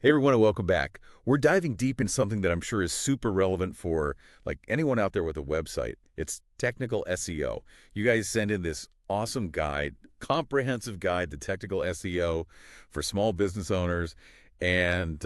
Hey everyone, and welcome back. We're diving deep into something that I'm sure is super relevant for anyone out there with a website. It's technical SEO. You guys send in this awesome guide, comprehensive guide to technical SEO for small business owners, and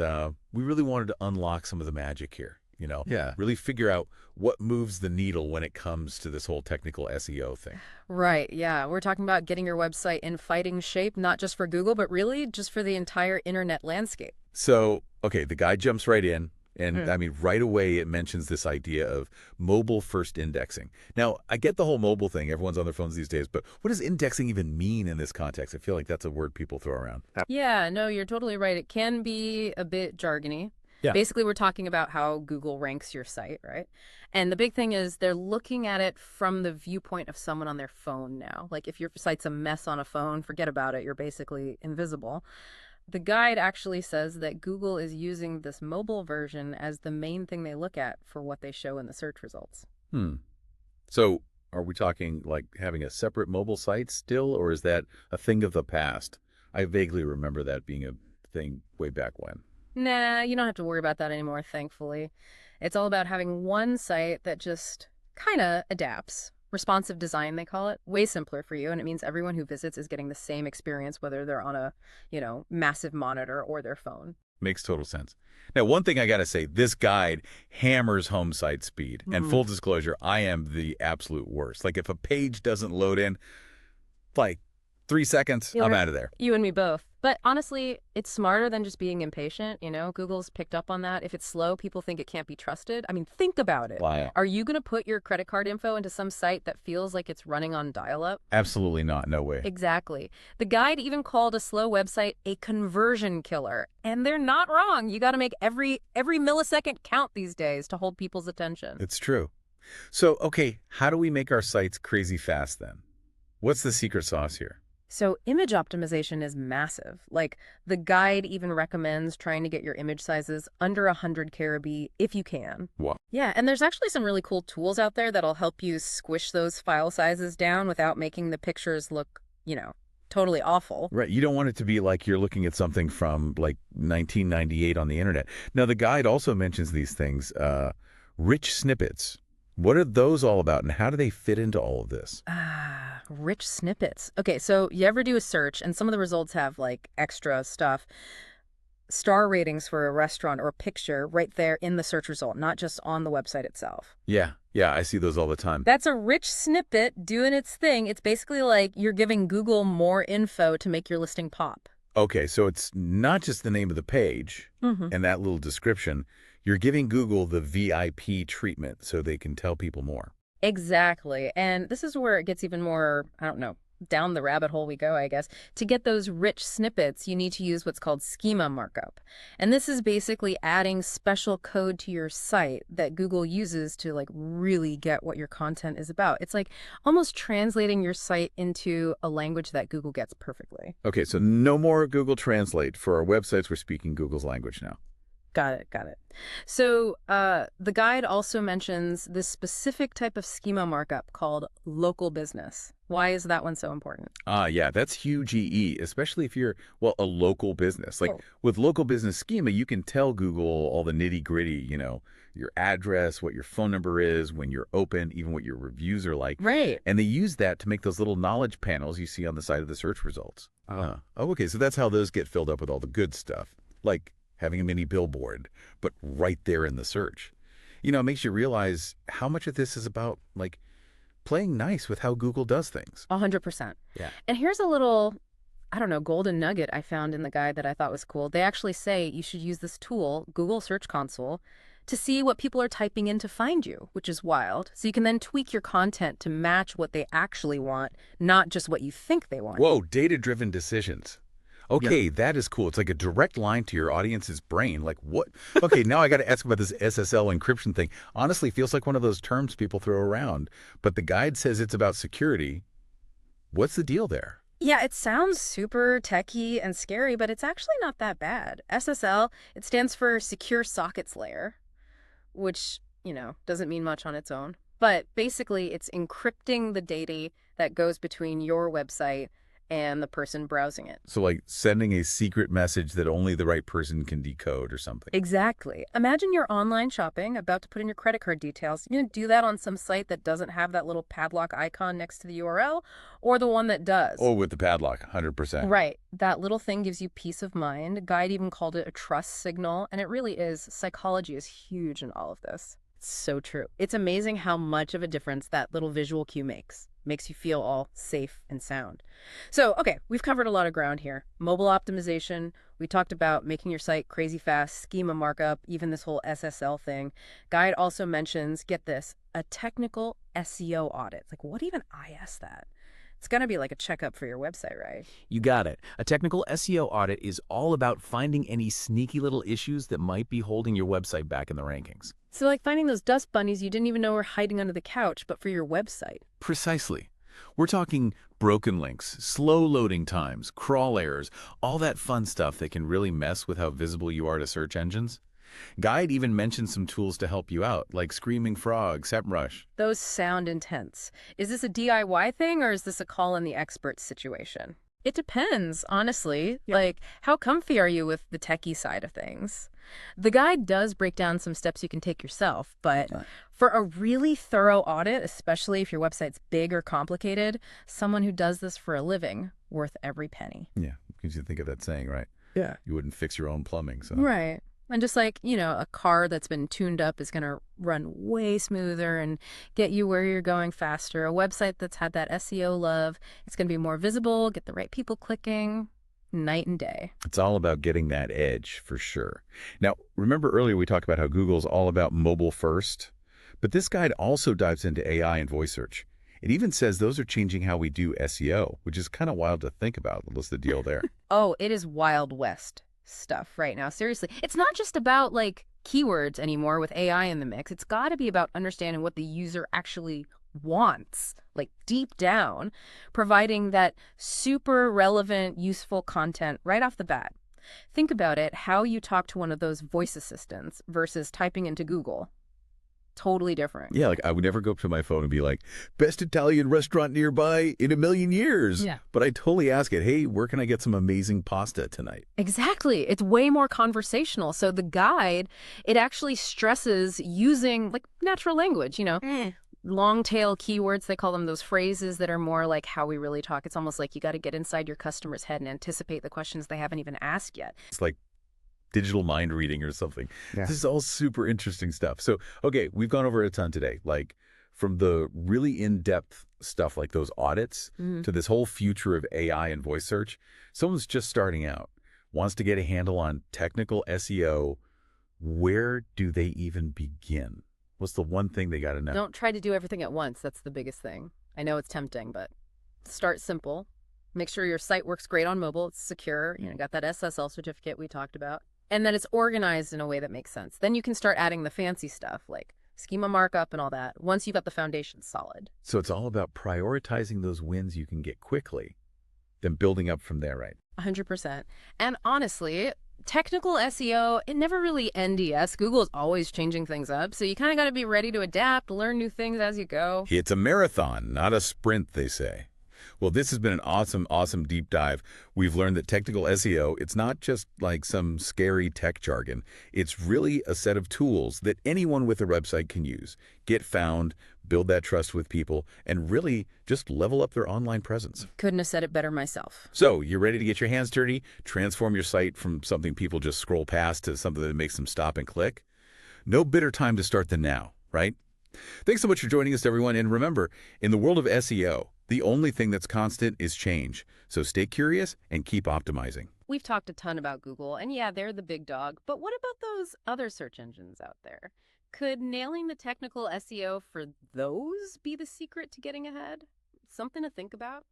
we really wanted to unlock some of the magic here. Yeah. Really figure out what moves the needle when it comes to this whole technical SEO thing. Right, yeah. We're talking about getting your website in fighting shape, not just for Google, but really just for the entire internet landscape. So, okay, the guy jumps right in. And Mm. I mean, right away, it mentions this idea of mobile first indexing. Now, I get the whole mobile thing. Everyone's on their phones these days. But what does indexing even mean in this context? I feel like that's a word people throw around. Yeah, no, you're totally right. It can be a bit jargony. Yeah. Basically, we're talking about how Google ranks your site, right? And the big thing is they're looking at it from the viewpoint of someone on their phone now. Like if your site's a mess on a phone, forget about it. You're basically invisible. The guide actually says that Google is using this mobile version as the main thing they look at for what they show in the search results. Hmm. So are we talking like having a separate mobile site still, or is that a thing of the past? I vaguely remember that being a thing way back when. Nah, you don't have to worry about that anymore, thankfully. It's all about having one site that just kind of adapts. Responsive design, they call it. Way simpler for you, and it means everyone who visits is getting the same experience, whether they're on a, massive monitor or their phone. Makes total sense. Now, one thing I got to say, this guide hammers home site speed. And Mhm. full disclosure, I am the absolute worst. Like if a page doesn't load in, like 3 seconds, I'm You're, out of there. you and me both. But honestly, it's smarter than just being impatient. Google's picked up on that. If it's slow, people think it can't be trusted. I mean, think about it. Wow. Are you going to put your credit card info into some site that feels like it's running on dial-up? Absolutely not. No way. Exactly. The guide even called a slow website a conversion killer. And they're not wrong. You got to make every millisecond count these days to hold people's attention. It's true. So, okay, how do we make our sites crazy fast then? What's the secret sauce here? So image optimization is massive. Like the guide even recommends trying to get your image sizes under 100 kb if you can. Wow. Yeah, and there's actually some really cool tools out there that'll help you squish those file sizes down without making the pictures look, totally awful. Right. You don't want it to be like you're looking at something from like 1998 on the internet. Now, the guide also mentions these things, rich snippets. What are those all about, and how do they fit into all of this? Rich snippets. Okay, so you ever do a search and some of the results have like extra stuff, star ratings for a restaurant or a picture right there in the search result, not just on the website itself. Yeah. Yeah, I see those all the time. That's a rich snippet doing its thing. It's basically like you're giving Google more info to make your listing pop. Okay, so it's not just the name of the page Hmm. and that little description. You're giving Google the VIP treatment so they can tell people more. Exactly. And this is where it gets even more, I don't know, down the rabbit hole we go, I guess. To get those rich snippets, you need to use what's called schema markup. And this is basically adding special code to your site that Google uses to like really get what your content is about. It's like almost translating your site into a language that Google gets perfectly. Okay, so no more Google Translate. For our websites, we're speaking Google's language now. Got it, got it. So the guide also mentions this specific type of schema markup called local business. Why is that one so important? Yeah, that's huge EE, especially if you're, well, a local business. Like Oh. with local business schema, you can tell Google all the nitty gritty, your address, what your phone number is, when you're open, even what your reviews are like. Right. And they use that to make those little knowledge panels you see on the side of the search results. Oh, okay. So that's how those get filled up with all the good stuff, like having a mini billboard, but right there in the search. It makes you realize how much of this is about like playing nice with how Google does things. 100%. Yeah. And here's a little, I don't know, golden nugget I found in the guide that I thought was cool. They actually say you should use this tool, Google Search Console, to see what people are typing in to find you, which is wild. So you can then tweak your content to match what they actually want, not just what you think they want. Whoa, data-driven decisions. Okay, that is cool. It's like a direct line to your audience's brain. Like what? Okay, now I got to ask about this SSL encryption thing. Honestly, feels like one of those terms people throw around. But the guide says it's about security. What's the deal there? Yeah, it sounds super techy and scary, but it's actually not that bad. SSL, it stands for Secure Sockets Layer, which, doesn't mean much on its own. But basically, it's encrypting the data that goes between your website and the person browsing it. So like sending a secret message that only the right person can decode or something. Exactly. Imagine you're online shopping, about to put in your credit card details. You're going to do that on some site that doesn't have that little padlock icon next to the URL, or the one that does. Oh, with the padlock, 100%. Right. That little thing gives you peace of mind. Guide even called it a trust signal, and it really is. Psychology is huge in all of this. It's so true. It's amazing how much of a difference that little visual cue makes. Makes you feel all safe and sound. So, okay, we've covered a lot of ground here. Mobile optimization, we talked about making your site crazy fast, schema markup, even this whole SSL thing. Guide also mentions, get this, a technical SEO audit. Like, what even IS that? It's going to be like a checkup for your website, right? You got it. A technical SEO audit is all about finding any sneaky little issues that might be holding your website back in the rankings. So like finding those dust bunnies you didn't even know were hiding under the couch, but for your website. Precisely. We're talking broken links, slow loading times, crawl errors, all that fun stuff that can really mess with how visible you are to search engines. Guide even mentioned some tools to help you out, like Screaming Frog, SEMrush. Those sound intense. Is this a DIY thing or is this a call in the experts situation? It depends, honestly. Yeah. Like, how comfy are you with the techie side of things? The guide does break down some steps you can take yourself, but for a really thorough audit, especially if your website's big or complicated, someone who does this for a living, worth every penny. Yeah, because you think of that saying, right? Yeah. You wouldn't fix your own plumbing, so. Right. And just like, a car that's been tuned up is going to run way smoother and get you where you're going faster. A website that's had that SEO love, it's going to be more visible, get the right people clicking, night and day. It's all about getting that edge, for sure. Now, remember earlier we talked about how Google's all about mobile first? But this guide also dives into AI and voice search. It even says those are changing how we do SEO, which is kind of wild to think about. What's the deal there? Oh, it is Wild West stuff right now. Seriously. It's not just about like keywords anymore with AI in the mix. It's got to be about understanding what the user actually wants, like deep down, providing that super relevant, useful content right off the bat. Think about it, how you talk to one of those voice assistants versus typing into Google. Totally different. Yeah, like I would never go up to my phone and be like, best Italian restaurant nearby in a million years. Yeah. But I totally ask it, hey, where can I get some amazing pasta tonight? Exactly. It's way more conversational. So the guide, it actually stresses using like natural language, long tail keywords. They call them those phrases that are more like how we really talk. It's almost like you got to get inside your customer's head and anticipate the questions they haven't even asked yet. It's like digital mind reading or something. Yeah. This is all super interesting stuff. So, okay, we've gone over a ton today, like from the really in-depth stuff like those audits to this whole future of AI and voice search. Someone's just starting out, wants to get a handle on technical SEO. Where do they even begin? What's the one thing they got to know? Don't try to do everything at once. That's the biggest thing. I know it's tempting, but start simple. Make sure your site works great on mobile. It's secure. Got that SSL certificate we talked about. And that it's organized in a way that makes sense. Then you can start adding the fancy stuff like schema markup and all that once you've got the foundation solid. So it's all about prioritizing those wins you can get quickly, then building up from there, right? 100%. And honestly, technical SEO, it never really NDS. Google is always changing things up. So you kind of got to be ready to adapt, learn new things as you go. It's a marathon, not a sprint, they say. Well, this has been an awesome, awesome deep dive. We've learned that technical SEO, it's not just like some scary tech jargon. It's really a set of tools that anyone with a website can use, get found, build that trust with people, and really just level up their online presence. Couldn't have said it better myself. So you're ready to get your hands dirty, transform your site from something people just scroll past to something that makes them stop and click? No better time to start than now, right? Thanks so much for joining us, everyone. And remember, in the world of SEO, the only thing that's constant is change. So stay curious and keep optimizing. We've talked a ton about Google, and yeah, they're the big dog. But what about those other search engines out there? Could nailing the technical SEO for those be the secret to getting ahead? Something to think about?